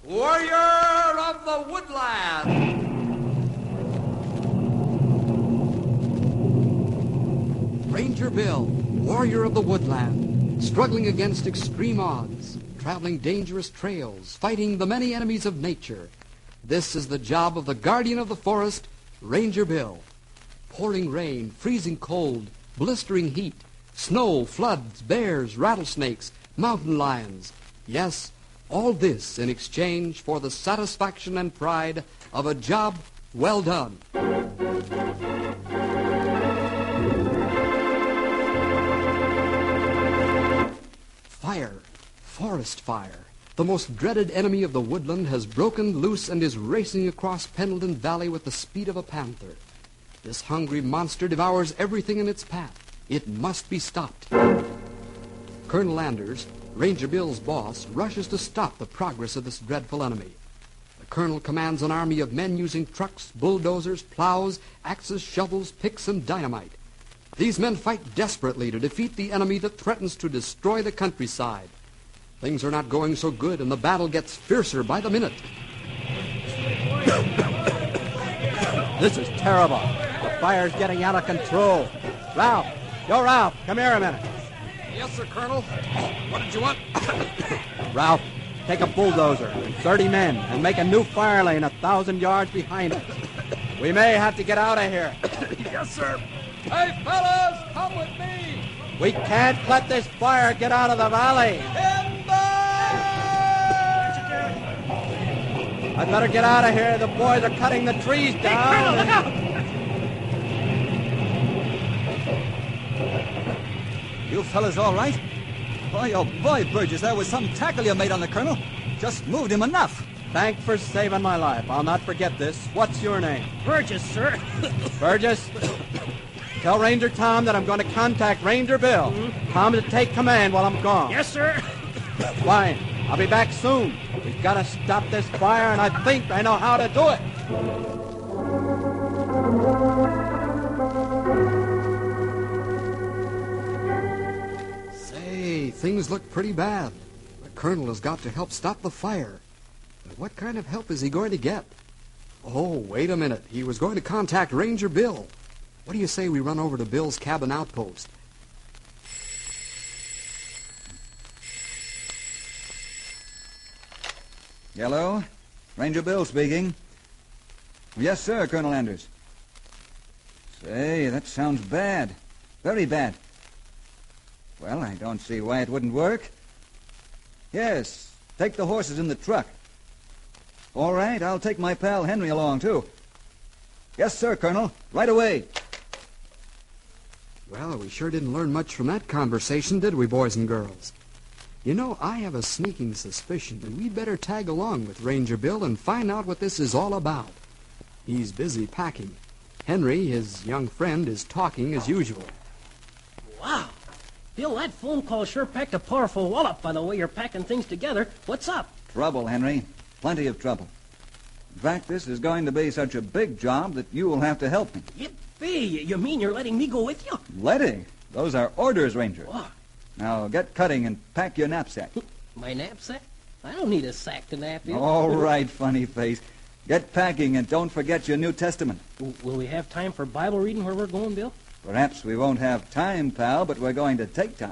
warrior of the woodland. Ranger Bill, warrior of the woodland, struggling against extreme odds, traveling dangerous trails, fighting the many enemies of nature. This is the job of the guardian of the forest, Ranger Bill. Pouring rain, freezing cold, blistering heat, snow, floods, bears, rattlesnakes, mountain lions. Yes, all this in exchange for the satisfaction and pride of a job well done. Fire, forest fire, the most dreaded enemy of the woodland, has broken loose and is racing across Pendleton Valley with the speed of a panther. This hungry monster devours everything in its path. It must be stopped. Colonel Anders, Ranger Bill's boss, rushes to stop the progress of this dreadful enemy. The colonel commands an army of men using trucks, bulldozers, plows, axes, shovels, picks, and dynamite. These men fight desperately to defeat the enemy that threatens to destroy the countryside. Things are not going so good, and the battle gets fiercer by the minute. This is terrible. The fire's getting out of control. Ralph! Yo, Ralph, come here a minute. Yes, sir, Colonel. What did you want? Ralph, take a bulldozer and 30 men and make a new fire lane 1,000 yards behind us. We may have to get out of here. Yes, sir. Hey, fellas, come with me. We can't let this fire get out of the valley. I better get out of here. The boys are cutting the trees down. Hey, Colonel, look out! You fellas all right? Boy, oh boy, Burgess, that was some tackle you made on the Colonel. Just moved him enough. Thanks for saving my life. I'll not forget this. What's your name? Burgess, sir. Burgess? Tell Ranger Tom that I'm going to contact Ranger Bill. Tom to take command while I'm gone. Yes, sir. Fine. I'll be back soon. We've got to stop this fire, and I think I know how to do it. Say, things look pretty bad. The colonel has got to help stop the fire. But what kind of help is he going to get? Oh, wait a minute. He was going to contact Ranger Bill. What do you say we run over to Bill's cabin outpost? Hello? Ranger Bill speaking. Yes, sir, Colonel Anders. Say, that sounds bad. Very bad. Well, I don't see why it wouldn't work. Yes, take the horses in the truck. All right, I'll take my pal Henry along, too. Yes, sir, Colonel. Right away. Well, we sure didn't learn much from that conversation, did we, boys and girls? You know, I have a sneaking suspicion that we'd better tag along with Ranger Bill and find out what this is all about. He's busy packing. Henry, his young friend, is talking as usual. Wow. Bill, that phone call sure packed a powerful wallop by the way you're packing things together. What's up? Trouble, Henry. Plenty of trouble. In fact, this is going to be such a big job that you will have to help me. Yippee! You mean you're letting me go with you? Letting? Those are orders, Ranger. What? Now, get cutting and pack your knapsack. My knapsack? I don't need a sack to nap in. All right, funny face. Get packing and don't forget your New Testament. Will we have time for Bible reading where we're going, Bill? Perhaps we won't have time, pal, but we're going to take time.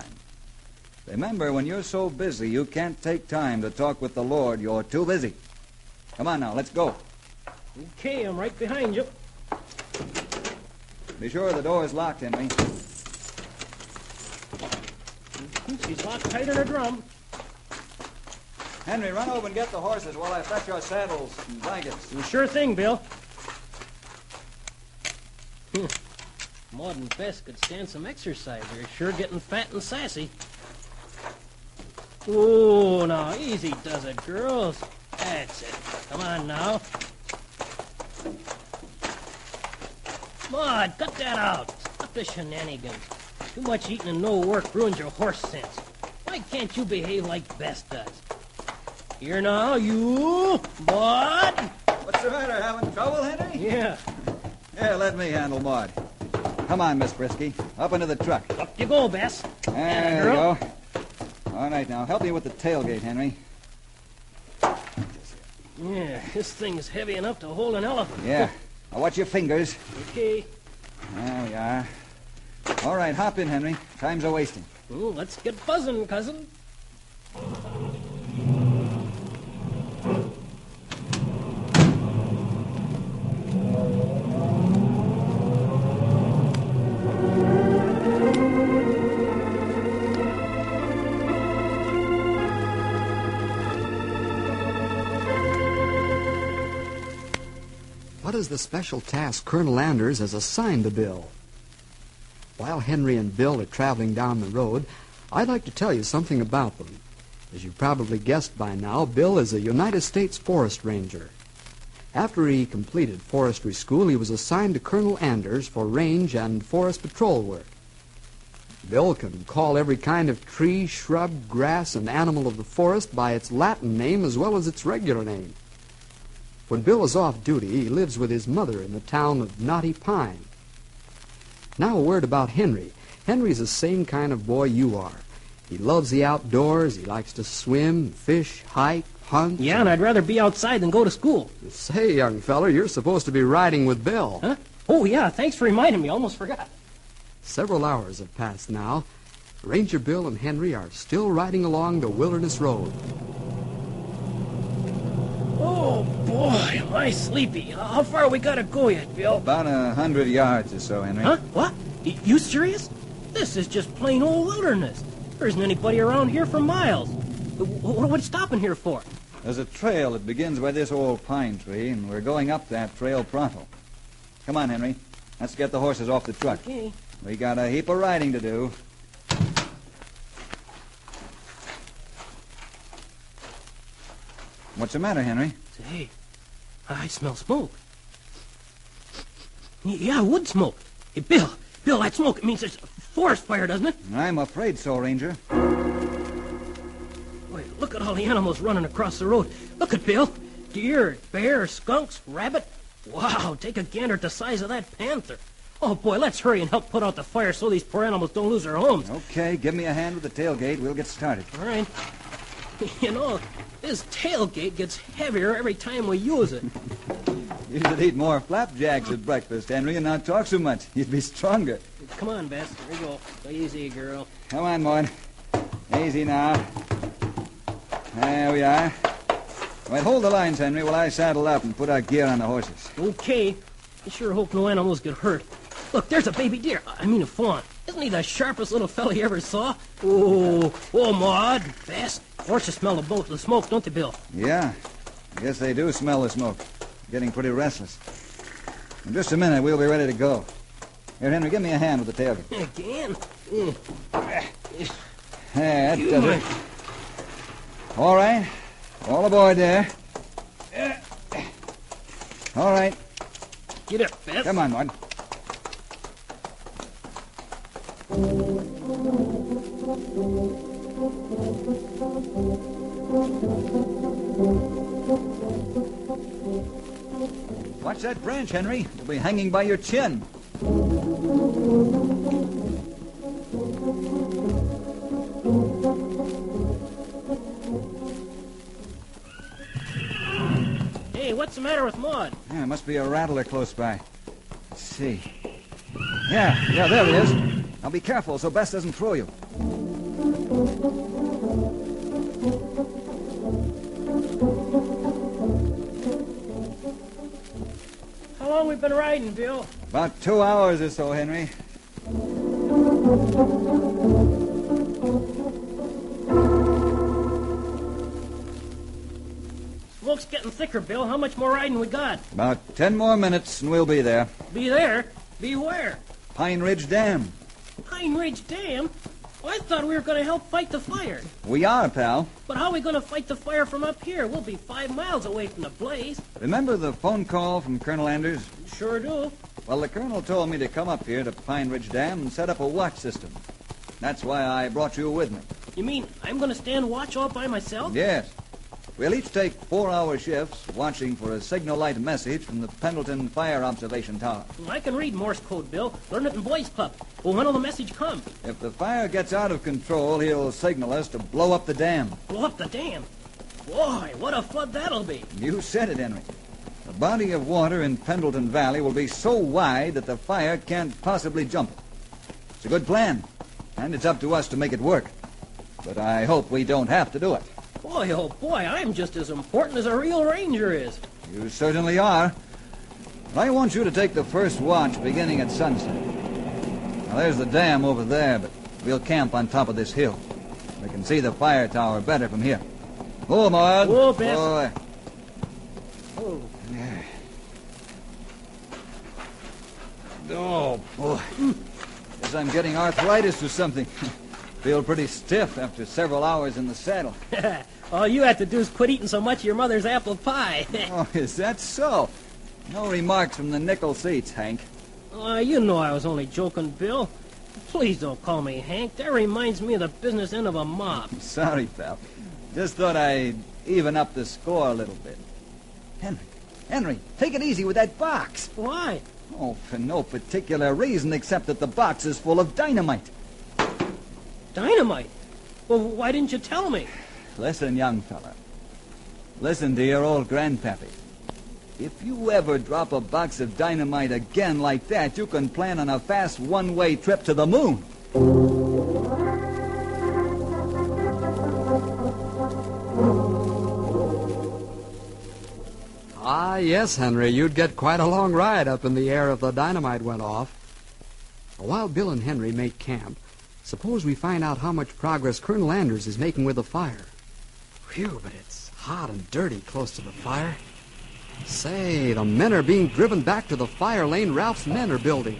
Remember, when you're so busy you can't take time to talk with the Lord, you're too busy. Come on now, let's go. Okay, I'm right behind you. Be sure the door's locked, Henry. She's locked tight in her drum. Henry, run over and get the horses while I fetch your saddles and blankets. Sure thing, Bill. Maud and Bess could stand some exercise. They're sure getting fat and sassy. Oh, now, easy does it, girls. That's it. Come on now. Maud, cut that out. Stop the shenanigans. Too much eating and no work ruins your horse sense. Why can't you behave like Bess does? Here now, you, Maud. What's the matter, having trouble, Henry? Yeah. Here, let me handle Maud. Come on, Miss Frisky. Up into the truck. Up you go, Bess. There you go. All right, now, help me with the tailgate, Henry. Yeah, this thing's heavy enough to hold an elephant. Yeah. Now watch your fingers. Okay. There we are. All right, hop in, Henry. Time's a-wasting. Let's get buzzing, cousin. What is the special task Colonel Anders has assigned to Bill? While Henry and Bill are traveling down the road, I'd like to tell you something about them. As you probably guessed by now, Bill is a United States Forest Ranger. After he completed forestry school, he was assigned to Colonel Anders for range and forest patrol work. Bill can call every kind of tree, shrub, grass, and animal of the forest by its Latin name as well as its regular name. When Bill is off duty, he lives with his mother in the town of Knotty Pine. Now a word about Henry. Henry's the same kind of boy you are. He loves the outdoors. He likes to swim, fish, hike, hunt. Yeah, and I'd rather be outside than go to school. Say, young feller, you're supposed to be riding with Bill. Huh? Oh, yeah, thanks for reminding me. Almost forgot. Several hours have passed now. Ranger Bill and Henry are still riding along the wilderness road. Oh, boy, am I sleepy. How far we gotta go yet, Bill? About 100 yards or so, Henry. Huh? What? You serious? This is just plain old wilderness. There isn't anybody around here for miles. What are we stopping here for? There's a trail that begins by this old pine tree, and we're going up that trail pronto. Come on, Henry. Let's get the horses off the truck. Okay. We got a heap of riding to do. What's the matter, Henry? Say, I smell smoke. Yeah, wood smoke. Hey, Bill, that smoke, it means there's a forest fire, doesn't it? I'm afraid so, Ranger. Wait, look at all the animals running across the road. Look at Bill. Deer, bear, skunks, rabbit. Wow, take a gander at the size of that panther. Oh, boy, let's hurry and help put out the fire so these poor animals don't lose their homes. Okay, give me a hand with the tailgate. We'll get started. All right. You know, this tailgate gets heavier every time we use it. You should eat more flapjacks at breakfast, Henry, and not talk so much. You'd be stronger. Come on, Bess. Here we go. Easy, girl. Come on, Maud. Easy now. There we are. Well, hold the lines, Henry, while I saddle up and put our gear on the horses. Okay. I sure hope no animals get hurt. Look, there's a baby deer. I mean a fawn. Isn't he the sharpest little fella you ever saw? Oh, Maud, Bess. Horses smell the smoke, don't they, Bill? Yeah, I guess they do smell the smoke. Getting pretty restless. In just a minute, we'll be ready to go. Here, Henry, give me a hand with the tailgate. Again? That does it. All right. All aboard there. All right. Get up, Bess. Come on, Maud. Watch that branch, Henry. It'll be hanging by your chin. Hey, what's the matter with Maud? Yeah, must be a rattler close by. Let's see. Yeah, there he is. Now be careful so Bess doesn't throw you. How long we been riding, Bill? About 2 hours or so, Henry. Smoke's getting thicker, Bill. How much more riding we got? About 10 more minutes and we'll be there. Be there? Be where? Pine Ridge Dam. Pine Ridge Dam? Well, I thought we were going to help fight the fire. We are, pal. But how are we going to fight the fire from up here? We'll be 5 miles away from the blaze. Remember the phone call from Colonel Anders? Sure do. Well, the colonel told me to come up here to Pine Ridge Dam and set up a watch system. That's why I brought you with me. You mean I'm going to stand watch all by myself? Yes. We'll each take 4-hour shifts watching for a signal light message from the Pendleton Fire Observation Tower. I can read Morse code, Bill. Learn it in Boys Club. Well, when will the message come? If the fire gets out of control, he'll signal us to blow up the dam. Blow up the dam. Boy, what a flood that'll be. You said it, Henry. The body of water in Pendleton Valley will be so wide that the fire can't possibly jump it. It's a good plan, and it's up to us to make it work. But I hope we don't have to do it. Boy, oh boy, I'm just as important as a real ranger is. You certainly are. I want you to take the first watch beginning at sunset. Now, there's the dam over there, but we'll camp on top of this hill. We can see the fire tower better from here. Oh, Maud. Whoa, Bess. Boy. Oh. Oh, boy. Guess I'm getting arthritis or something. Feel pretty stiff after several hours in the saddle. All you have to do is quit eating so much of your mother's apple pie. Oh, is that so? No remarks from the nickel seats, Hank. You know I was only joking, Bill. Please don't call me Hank. That reminds me of the business end of a mob. Sorry, pal. Just thought I'd even up the score a little bit. Henry, take it easy with that box. Why? Oh, for no particular reason except that the box is full of dynamite. Dynamite? Well, why didn't you tell me? Listen, young fella. Listen to your old grandpappy. If you ever drop a box of dynamite again like that, you can plan on a fast one-way trip to the moon. Ah, yes, Henry, you'd get quite a long ride up in the air if the dynamite went off. While Bill and Henry make camp, suppose we find out how much progress Colonel Anders is making with the fire. Phew, but it's hot and dirty close to the fire. Say, the men are being driven back to the fire lane Ralph's men are building.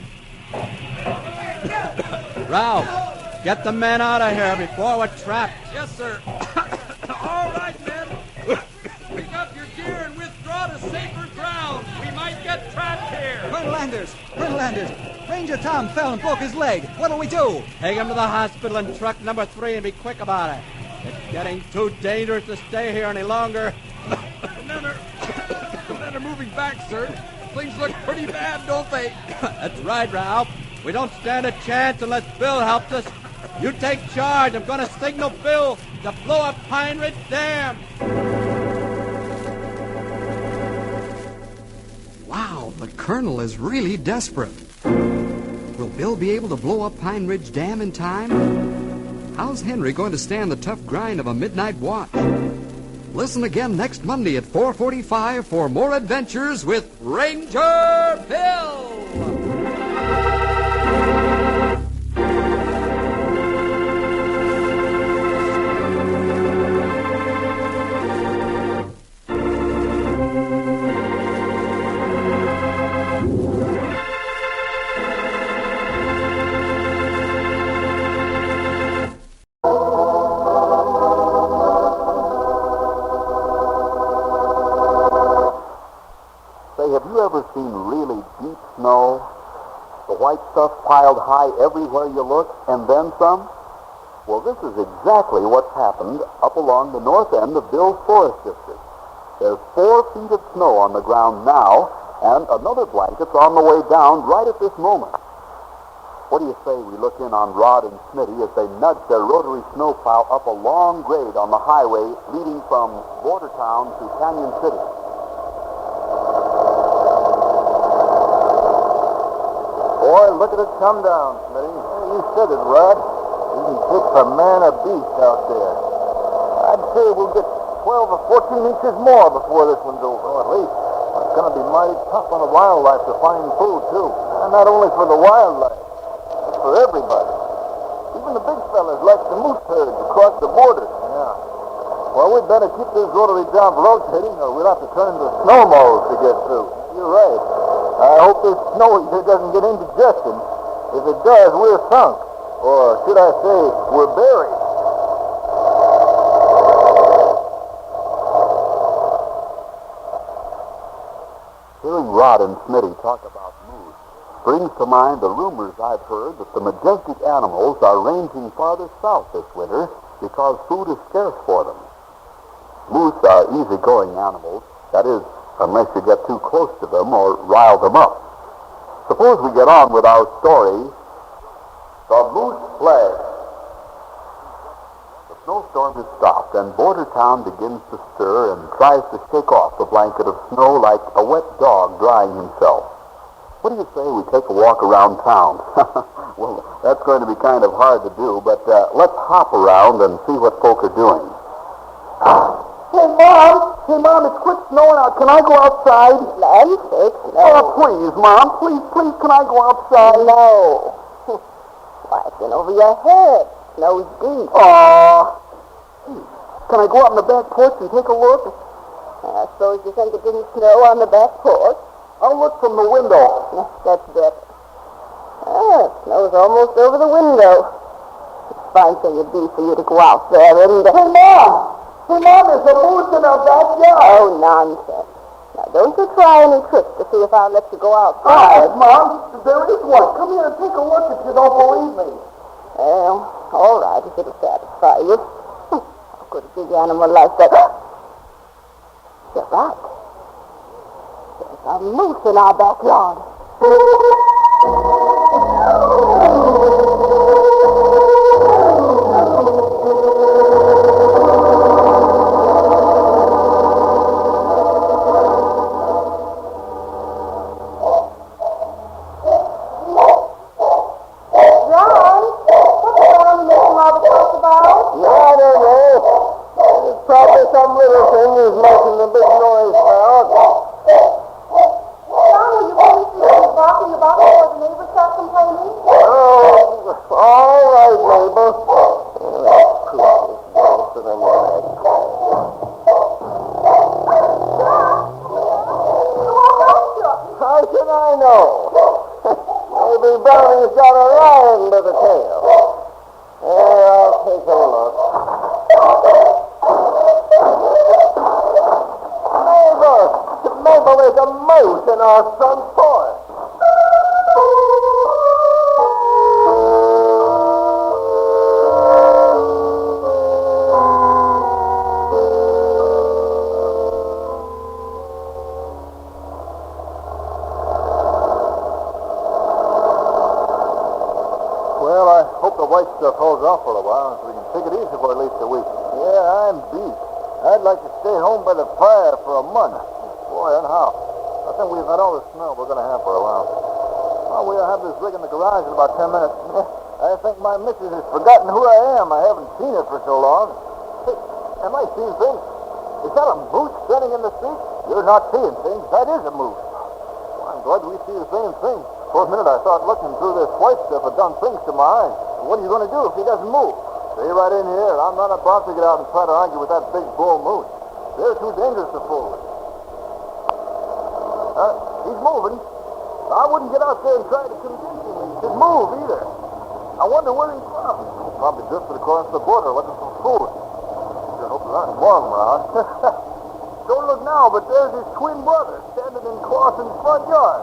Ralph, get the men out of here before we're trapped. Yes, sir. All right, men. Pick up your gear and withdraw to safer ground. We might get trapped here. Colonel Anders! Ranger Tom fell and broke his leg. What'll we do? Take him to the hospital in truck number 3 and be quick about it. It's getting too dangerous to stay here any longer. The men are moving back, sir. Things look pretty bad, don't they? That's right, Ralph. We don't stand a chance unless Bill helps us. You take charge. I'm going to signal Bill to blow up Pine Ridge Dam. Wow, the Colonel is really desperate. Will Bill be able to blow up Pine Ridge Dam in time? How's Henry going to stand the tough grind of a midnight watch? Listen again next Monday at 4:45 for more adventures with Ranger Bill! Have you ever seen really deep snow? The white stuff piled high everywhere you look, and then some? Well, this is exactly what's happened up along the north end of Bill's Forest District. There's 4 feet of snow on the ground now, and another blanket's on the way down right at this moment. What do you say we look in on Rod and Smitty as they nudge their rotary snowplow up a long grade on the highway leading from Border Town to Canyon City? Boy, look at it come down, Smitty. You said it, Rod. You can kick a man a beast out there. I'd say we'll get 12 or 14 inches more before this one's over. Oh, at least. It's going to be mighty tough on the wildlife to find food, too. And not only for the wildlife, but for everybody. Even the big fellas like the moose herds across the border. Yeah. Well, we'd better keep this rotary job rotating, or we'll have to turn to snow mows to get through. You're right. I hope this snow eater doesn't get indigestion. If it does, we're sunk. Or should I say, we're buried. Hearing Rod and Smitty talk about moose brings to mind the rumors I've heard that the majestic animals are ranging farther south this winter because food is scarce for them. Moose are easygoing animals, that is, unless you get too close to them or rile them up. Suppose we get on with our story, The Moose Flag. The Snowstorm has stopped, and Border Town begins to stir and tries to shake off the blanket of snow like a wet dog drying himself. What do you say we take a walk around town? Well, that's going to be kind of hard to do, but let's hop around and see what folk are doing. Hey, Mom, it's quit snowing out. Can I go outside? Land sakes, no. Oh, please, Mom, please, can I go outside? No. Why, it's in over your head. Snow's deep. Aw. Can I go out on the back porch and take a look? I suppose you think it didn't snow on the back porch? I'll look from the window. That's better. Ah, it snows almost over the window. Fine thing it'd be for you to go out there and... Hey, Mom, there's a moose in our backyard. Oh, nonsense. Now, don't you try any tricks to see if I'll let you go outside. Mom, there is one. Come here and take a look if you don't believe me. Well, all right, if it'll satisfy you. How could a big animal like that... You're right. There's a moose in our backyard. Some little thing is making a big noise now. John, were you going to see what he's barking about before the neighbors start complaining? Oh, all right, neighbor. That's in the leg. How should I know? Maybe Brownie's got a lion to the tail. Yeah, I'll take a look. Mabel, there's a moose in our front porch. Well, I hope the white stuff holds off for a while so we can take it easy for at least a week. Yeah, I'm beat. I'd like to stay home by the fire for a month. Boy, and how? I think we've had all the snow we're going to have for a while. Well, we'll have this rig in the garage in about 10 minutes. I think my missus has forgotten who I am. I haven't seen her for so long. Hey, am I seeing things? Is that a moose standing in the street? You're not seeing things. That is a moose. Well, I'm glad we see the same thing. For a minute, I thought looking through this white stuff had done things to my eyes. What are you going to do if he doesn't move? Stay right in here. I'm not about to get out and try to argue with that big bull moose. They're too dangerous to fool with. He's moving. I wouldn't get out there and try to convince him he should move either. I wonder where he's from. Probably drifted across the border looking for food. Sure hope there aren't more of them around. Don't look now, but there's his twin brother standing in Clawson's front yard.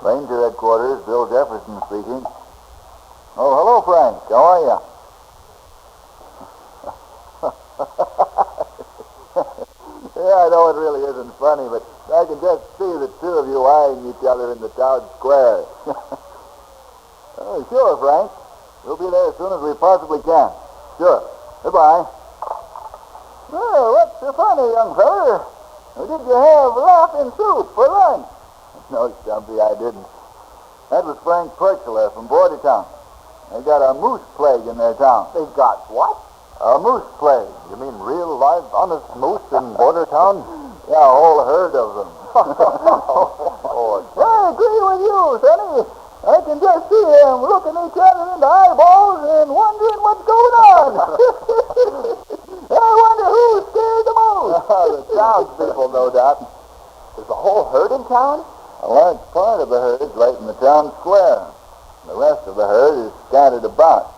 Ranger Headquarters, Bill Jefferson speaking. Oh, hello, Frank. How are you? Yeah, I know it really isn't funny, but I can just see the two of you eyeing each other in the town square. Oh, sure, Frank. We'll be there as soon as we possibly can. Sure. Goodbye. Well, what's so funny, young feller? Did you have laughing soup for lunch? No, Stumpy, I didn't. That was Frank Perkler from Bordertown. They got a moose plague in their town. They got what? A moose plague. You mean real, live, honest moose in Bordertown? Yeah, a whole herd of them. I agree with you, Sonny. I can just see them looking each other in the eyeballs and wondering what's going on. I wonder who scared the most. The townspeople, no doubt. Is the whole herd in town? A large part of the herd is right in the town square. The rest of the herd is scattered about.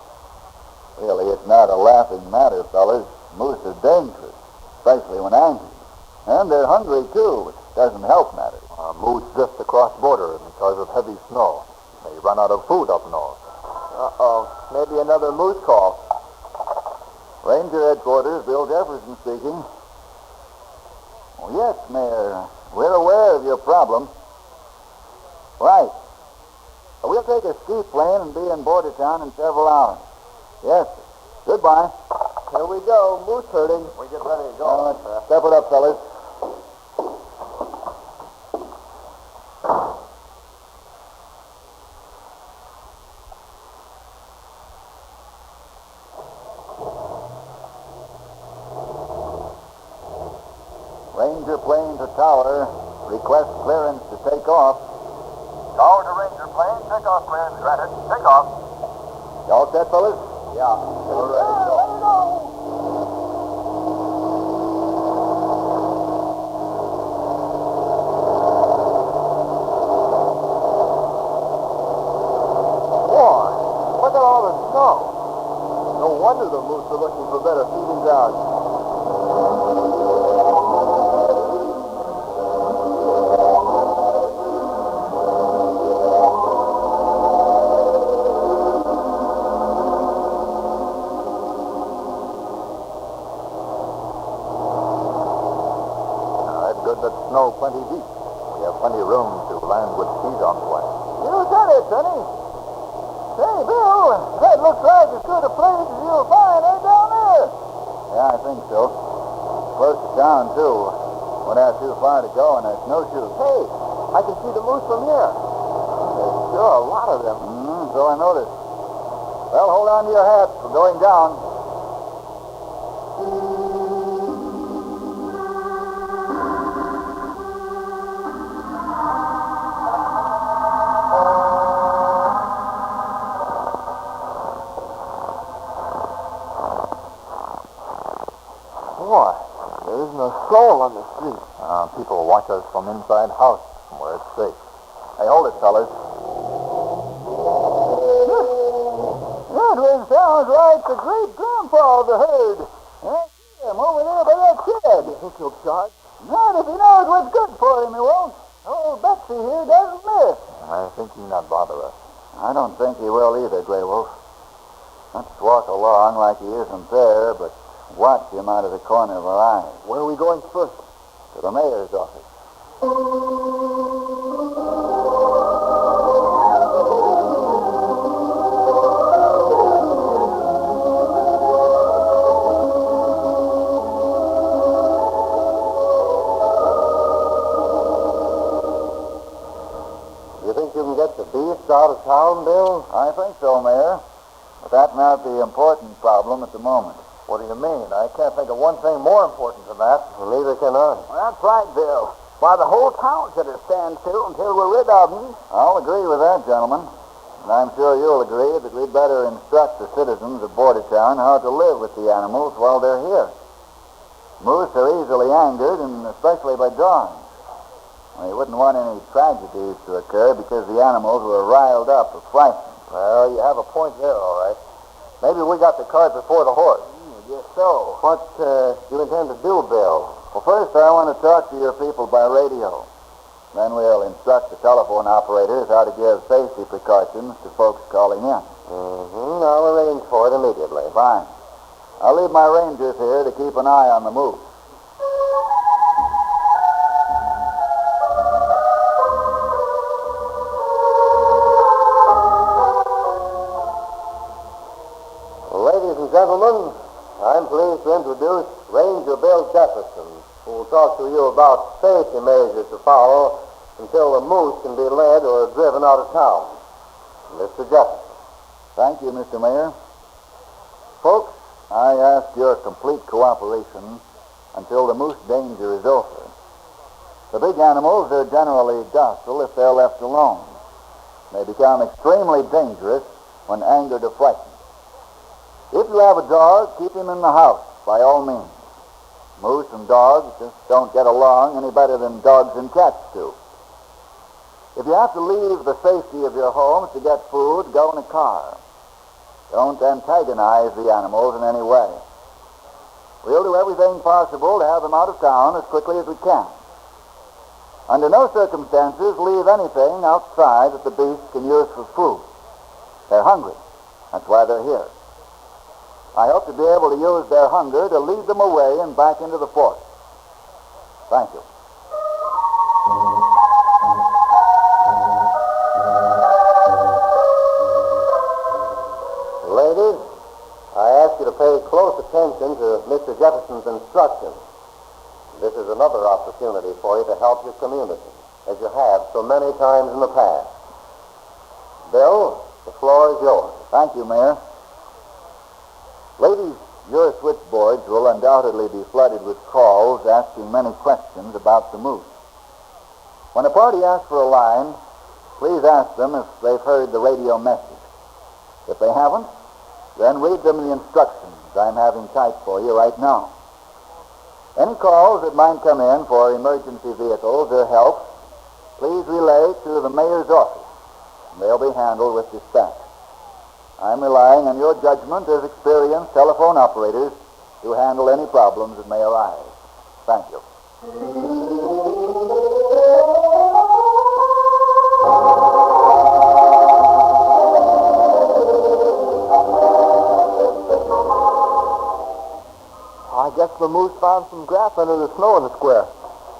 Really, it's not a laughing matter, fellas. Moose are dangerous, especially when angry. And they're hungry, too, which doesn't help matters. Moose drift across border because of heavy snow. They run out of food up north. Uh-oh. Maybe another moose call. Ranger Headquarters, Bill Jefferson speaking. Oh, yes, Mayor. We're aware of your problem. Right. We'll take a ski plane and be in Bordertown in several hours. Yes, sir. Goodbye. Here we go, moose herding. We get ready to go. Step it up, fellas. Ranger plane to tower. Request clearance to take off. Tower to Ranger plane. Takeoff clearance granted. Take off. You all set, fellas? Yeah. We're ready to go. Boy, look at all the snow. No wonder the moose are looking for better feeding grounds. Snow plenty deep. We have plenty of room to land with skis on the way. You said it, Sonny. Hey, Bill, that looks like as good a place as you'll find right down there. Yeah, I think so. Close to town, too. Won't have too far to go on a snowshoe. Hey, I can see the moose from here. There's sure a lot of them. So I noticed. Well, hold on to your hats. We're going down. Boy, there isn't a soul on the street. People watch us from inside house where it's safe. Hey, hold it, fellas. That one sounds like the great-grandpa of the herd. I see him over there by that shed. You think he'll charge? Not if he knows what's good for him, he won't. Old Betsy here doesn't miss. I think he'll not bother us. I don't think he will either, Grey Wolf. Let's walk along like he isn't there, but watch him out of the corner of our eyes. Where are we going first? To the mayor's office. You think you can get the beasts out of town, Bill? I think so, Mayor. But that's not the important problem at the moment. What do you mean? I can't think of one thing more important than that. Well, neither can I. Well, that's right, Bill. Why, the whole town should have stand still until we're rid of them. I'll agree with that, gentlemen. And I'm sure you'll agree that we'd better instruct the citizens of Bordertown how to live with the animals while they're here. Moose are easily angered, and especially by dogs. We wouldn't want any tragedies to occur because the animals were riled up or frightened. Well, you have a point there, all right. Maybe we got the cart before the horse. Yes, so. What you intend to do, Bill? Well, first I want to talk to your people by radio. Then we'll instruct the telephone operators how to give safety precautions to folks calling in. I'll arrange for it immediately. Fine. I'll leave my rangers here to keep an eye on the move. Ladies and gentlemen, will talk to you about safety measures to follow until the moose can be led or driven out of town. Mr. Jefferson. Thank you, Mr. Mayor. Folks, I ask your complete cooperation until the moose danger is over. The big animals are generally docile if they're left alone. They become extremely dangerous when angered or frightened. If you have a dog, keep him in the house, by all means. Moose and dogs just don't get along any better than dogs and cats do. If you have to leave the safety of your homes to get food, go in a car. Don't antagonize the animals in any way. We'll do everything possible to have them out of town as quickly as we can. Under no circumstances leave anything outside that the beasts can use for food. They're hungry. That's why they're here. I hope to be able to use their hunger to lead them away and back into the forest. Thank you. Ladies, I ask you to pay close attention to Mr. Jefferson's instructions. This is another opportunity for you to help your community, as you have so many times in the past. Bill, the floor is yours. Thank you, Mayor. Ladies, your switchboards will undoubtedly be flooded with calls asking many questions about the moose. When a party asks for a line, please ask them if they've heard the radio message. If they haven't, then read them the instructions I'm having typed for you right now. Any calls that might come in for emergency vehicles or help, please relay to the mayor's office. They'll be handled with dispatch. I'm relying on your judgment as experienced telephone operators to handle any problems that may arise. Thank you. I guess the moose found some grass under the snow in the square.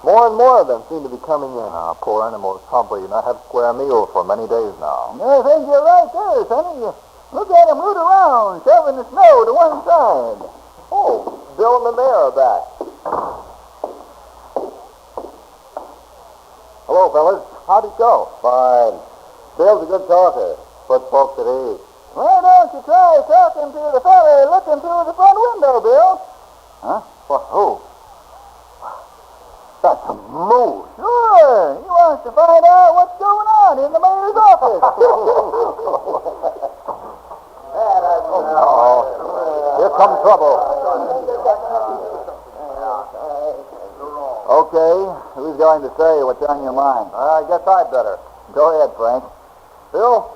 More and more of them seem to be coming in. Poor animals probably not have square meal for many days now. I think you're right there, Sonny. Look at them root around, shoving the snow to one side. Oh, Bill and the mayor are back. Hello, fellas. How'd it go? Fine. Bill's a good talker. Put folks at ease. Why don't you try talking to the fella looking through the front window, Bill? Huh? What? Who? That's a moose. Sure. He wants to find out what's going on in the mayor's office. Here comes trouble. Okay, who's going to say what's on your mind? I guess I'd better. Go ahead, Frank. Bill,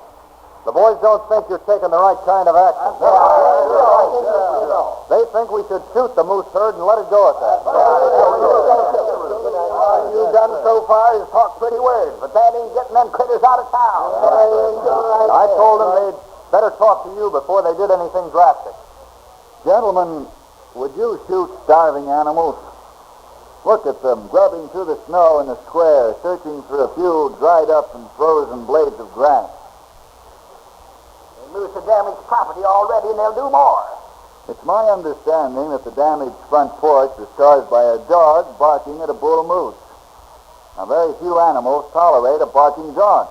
the boys don't think you're taking the right kind of action. They think we should shoot the moose herd and let it go at that. All you've done so far is talk pretty words, but that ain't getting them critters out of town. I told them they'd better talk to you before they did anything drastic. Gentlemen, would you shoot starving animals? Look at them, grubbing through the snow in the square, searching for a few dried up and frozen blades of grass. They lose the damaged property already, and they'll do more. It's my understanding that the damaged front porch was caused by a dog barking at a bull moose. Now, very few animals tolerate a barking dog.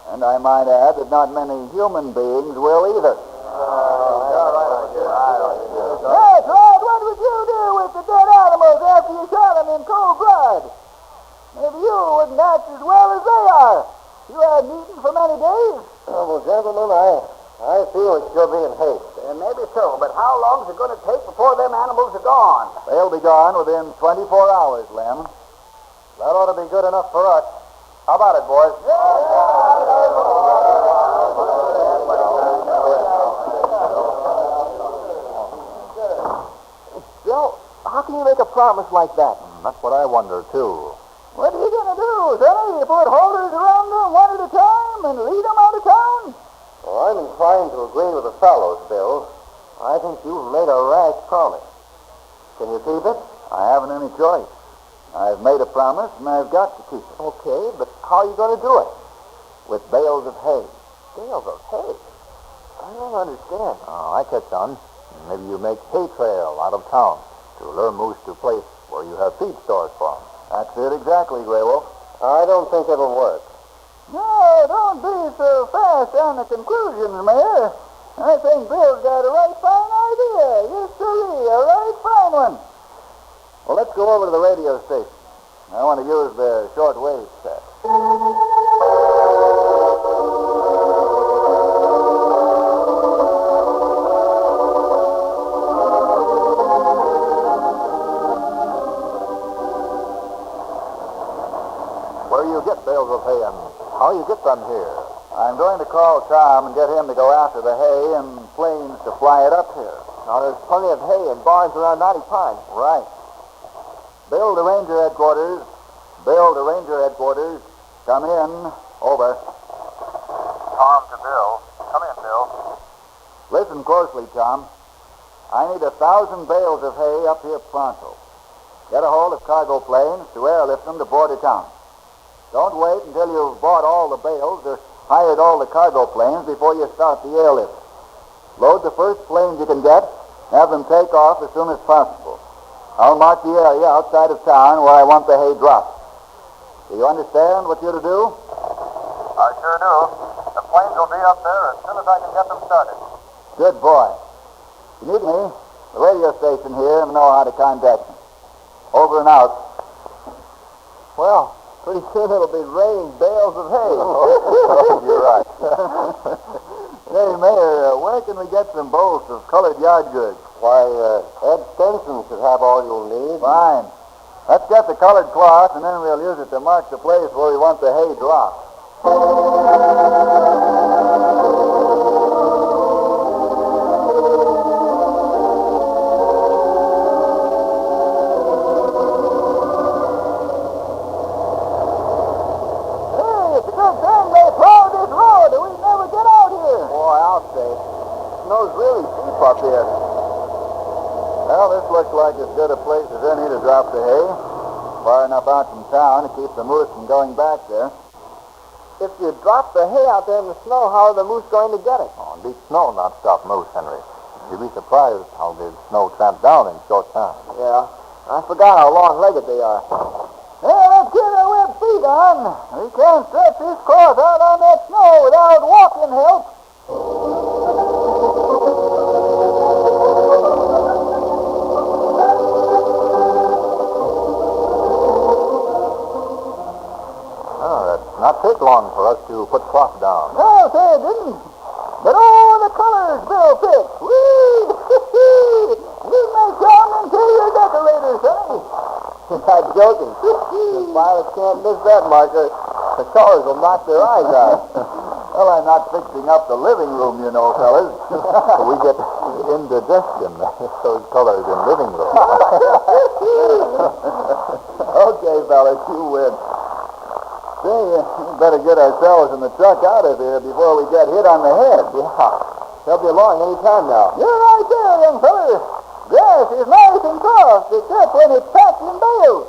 And I might add that not many human beings will either. That's right. What would you do with the dead animals after you shot them in cold blood? Maybe you wouldn't act as well as they are. You hadn't eaten for many days. Well, gentlemen, I feel it's still being haste. Maybe so, but how long is it going to take before them animals are gone? They'll be gone within 24 hours, Lem. That ought to be good enough for us. How about it, boys? Bill, how can you make a promise like that? That's what I wonder, too. What are you going to do, Sonny? You put holders around them one at a time and lead them out of town? Well, I'm inclined to agree with the fellows, Bill. I think you've made a rash promise. Can you keep it? I haven't any choice. I've made a promise, and I've got to keep it. Okay, but how are you going to do it? With bales of hay. Bales of hay? I don't understand. Oh, I catch on. Maybe you make hay trail out of town to lure moose to place where you have feed stores from. That's it exactly, Grey Wolf. I don't think it'll work. No, don't be so fast on the conclusions, Mayor. I think Bill's got a right fine idea. Yes, sirree, a right fine one. Well, let's go over to the radio station. I want to use their shortwave set. Where you get bales of hay and how you get them here? I'm going to call Tom and get him to go after the hay and planes to fly it up here. Now, there's plenty of hay and barns around Knotty Pine. Right. Bill to Ranger Headquarters. Bill to Ranger Headquarters. Come in. Over. Tom to Bill. Come in, Bill. Listen closely, Tom. I need 1,000 bales of hay up here pronto. Get a hold of cargo planes to airlift them to Border Town. Don't wait until you've bought all the bales or hired all the cargo planes before you start the airlift. Load the first planes you can get. Have them take off as soon as possible. I'll mark the area outside of town where I want the hay dropped. Do you understand what you're to do? I sure do. The planes will be up there as soon as I can get them started. Good boy. If you need me, the radio station here will know how to contact me. Over and out. Well, pretty soon it'll be raining bales of hay. You're right. Hey, Mayor, where can we get some bolts of colored yard goods? Why, Ed Stenson should have all you'll need. Fine. Let's get the colored cloth, and then we'll use it to mark the place where we want the hay dropped. Hey, it's a good thing they plowed this road, or we'd never get out here. Boy, I'll say. Snow's really deep up here. Well, this looks like as good a place as any to drop the hay. Far enough out from town to keep the moose from going back there. If you drop the hay out there in the snow, how are the moose going to get it? Oh, deep snow not stop moose, Henry. You'd be surprised how the snow tramps down in short time. Yeah. I forgot how long-legged they are. Well, let's get our web feet on. We can't stretch this cloth out on that snow without walking help. Not take long for us to put cloth down. No, say it didn't. But oh, the colors Bill picked. Whee! You make young interior decorators, honey. You're not joking. The pilots can't miss that marker. The colors will knock their eyes out. Well, I'm not fixing up the living room, you know, fellas. We get indigestion, those colors in living room. Okay, fellas, you win. Say, we better get ourselves and the truck out of here before we get hit on the head. Yeah. They'll be along any time now. You're right there, young fellas. Grass is nice and soft, except when it's packed in bales.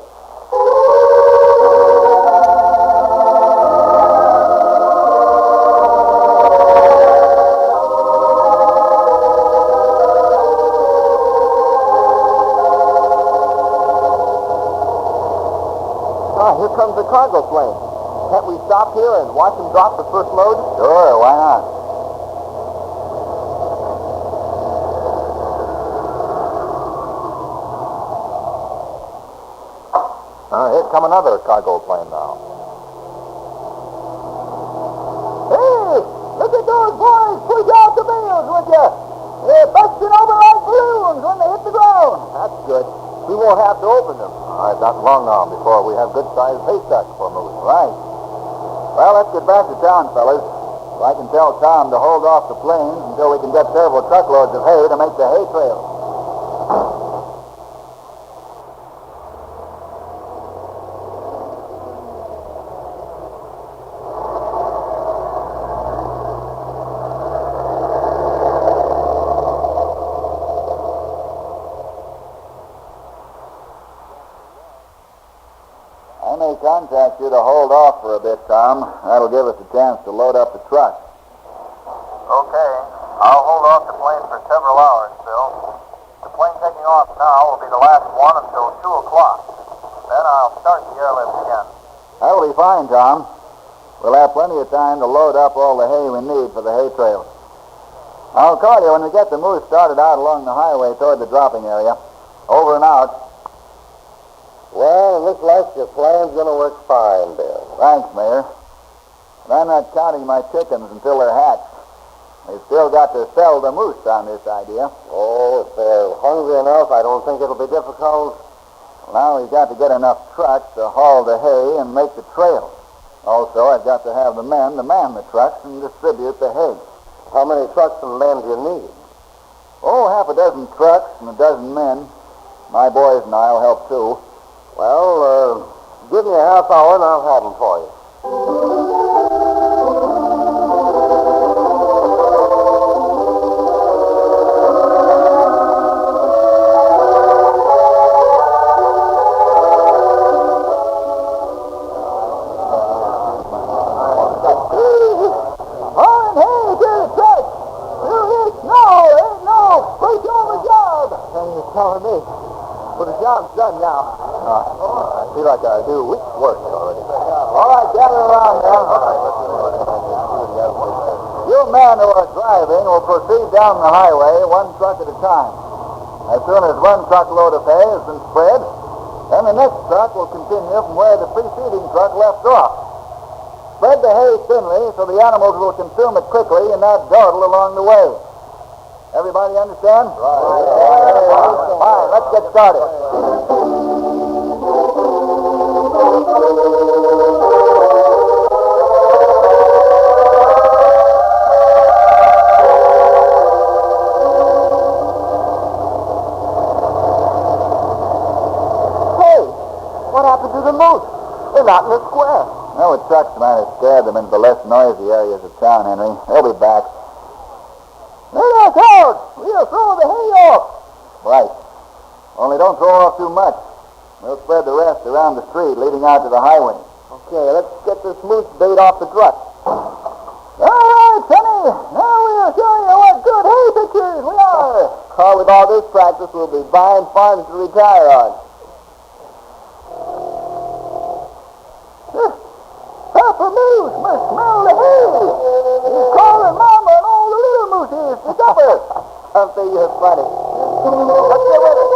Here comes the cargo plane. Can't we stop here and watch them drop the first load? Sure, why not? Here come another cargo plane now. Hey, look at those boys push out the bales, would you? They're busting over like balloons when they hit the ground. That's good. We won't have to open them. All right, not long now before we have good-sized haystacks for moving. Right. Well, let's get back to town, fellas. So I can tell Tom to hold off the planes until we can get several truckloads of hay to make the hay trail. I may contact you to hold off for a bit, Tom. That'll give us a chance to load up the truck. Okay. I'll hold off the plane for several hours, Bill. The plane taking off now will be the last one until 2 o'clock. then I'll start the airlift again. That'll be fine, Tom. We'll have plenty of time to load up all the hay we need for the hay trail. I'll call you when we get the moose started out along the highway toward the dropping area. Over and out. Well, it looks like your plan's going to work fine, Bill. Thanks, Mayor. But I'm not counting my chickens until they're hatched. We've still got to sell the moose on this idea. Oh, if they're hungry enough, I don't think it'll be difficult. Well, now we've got to get enough trucks to haul the hay and make the trail. Also, I've got to have the men to man the trucks and distribute the hay. How many trucks and men do you need? Oh, half a dozen trucks and a dozen men. My boys and I'll help too. Well, give me a half hour and I'll have them for you. Telling me. But the job's done now. I feel like I do week's work already. All right, gather around now. You men who are driving will proceed down the highway one truck at a time. As soon as one truckload of hay has been spread, then the next truck will continue from where the preceding truck left off. Spread the hay thinly so the animals will consume it quickly and not dawdle along the way. Everybody understand? Right. Fine, let's get started. Hey, what happened to the moose? They're not in the square. No, the trucks might have scared them into the less noisy areas of town, Henry. They'll be back. Let us out! We'll throw the hay off. Right. Only don't throw off too much. We'll spread the rest around the street leading out to the highway. Okay, let's get this moose bait off the truck. All right, Sonny. Now we'll show you what good hay pickers we are. With all this practice, we'll be buying farms to retire on. Papa Moose must smell the hay. He's calling Mama and all the little mooses to supper. Stumpy, you're funny. Let's get with it.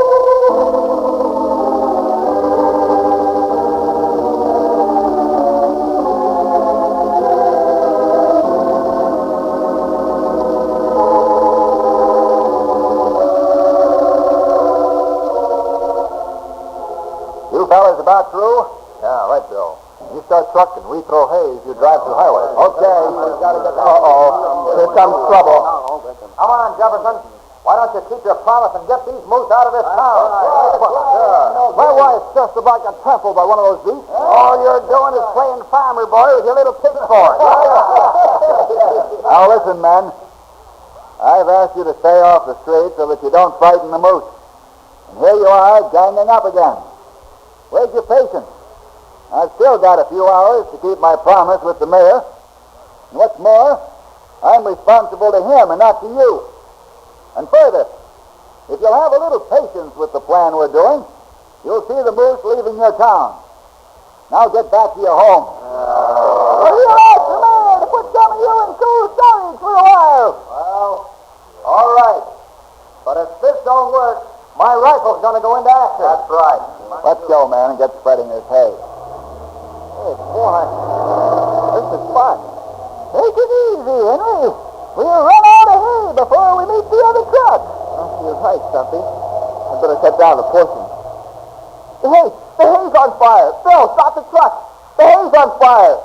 You fellas about through? Yeah, right, Bill. You start trucking, we throw hay as you drive through the highway. Okay. Here comes trouble. Come on, Jefferson. Why don't you keep your promise and get these moose out of this town? My wife's just about got trampled by one of those beasts. All you're doing is playing farmer boy with your little pitchfork. Now listen, men. I've asked you to stay off the street so that you don't frighten the moose. And here you are, ganging up again. Where's your patience? I've still got a few hours to keep my promise with the mayor. And what's more, I'm responsible to him and not to you. And further, if you'll have a little patience with the plan we're doing, you'll see the moose leaving your town. Now get back to your home. You're out, the man, to put some of you in cool storage for a while. Well, all right. But if this don't work, my rifle's going to go into action. That's right. Let's go, man, and get spreading this hay. Hey, boy, this is fun. Take it easy, Henry. We'll run out of hay before we meet the other truck. You're right, Stumpy. I'd better cut down the portion. The hay's on fire. Bill, stop the truck. The hay's on fire.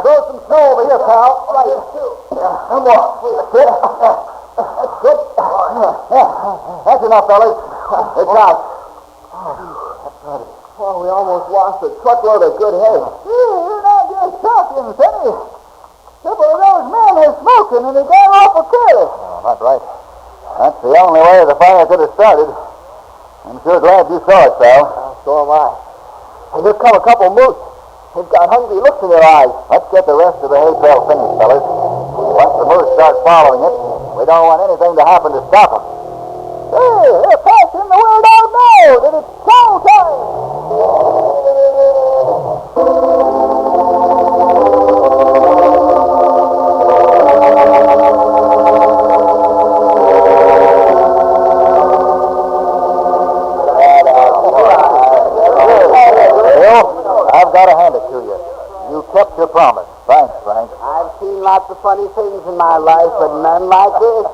Throw some snow over here, pal. Right. One more. That's good. That's enough, fellas. It's out. Oh, we almost lost a truckload of good hay. You're not just talking, Sonny. Couple of those men are smoking and they got awful careless. Oh, that's right. That's the only way the fire could have started. I'm sure glad you saw it, pal. So am I. Here come a couple moose. They've got hungry looks in their eyes. Let's get the rest of the hay trail finished, fellas. Once the moose start following it, we don't want anything to happen to stop them. Hey, they're passing the word out now that it's show time. I've got to hand it to you. You kept your promise. Thanks, Frank. I've seen lots of funny things in my life, but none like this.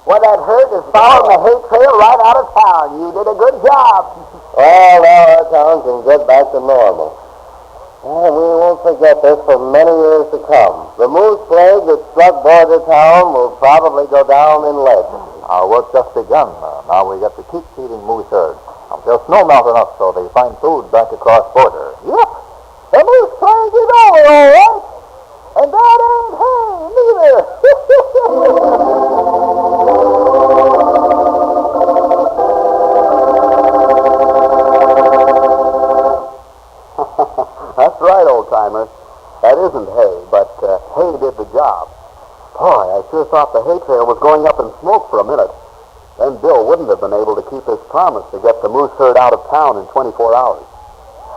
What that hurt is following the hay trail right out of town. You did a good job. Well, now our town can get back to normal. And we won't forget this for many years to come. The moose plague that struck Border Town will probably go down in legend. Our work just begun. Now we got to keep feeding moose herds until snow melts enough so they find food back across border. Yep. The moose plague is over, all right. And that ain't hay, neither. That's right, old-timer. That isn't hay, but hay did the job. Boy, I sure thought the hay trail was going up in smoke for a minute. Then Bill wouldn't have been able to keep his promise to get the moose herd out of town in 24 hours.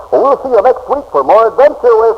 Well, we'll see you next week for more adventure with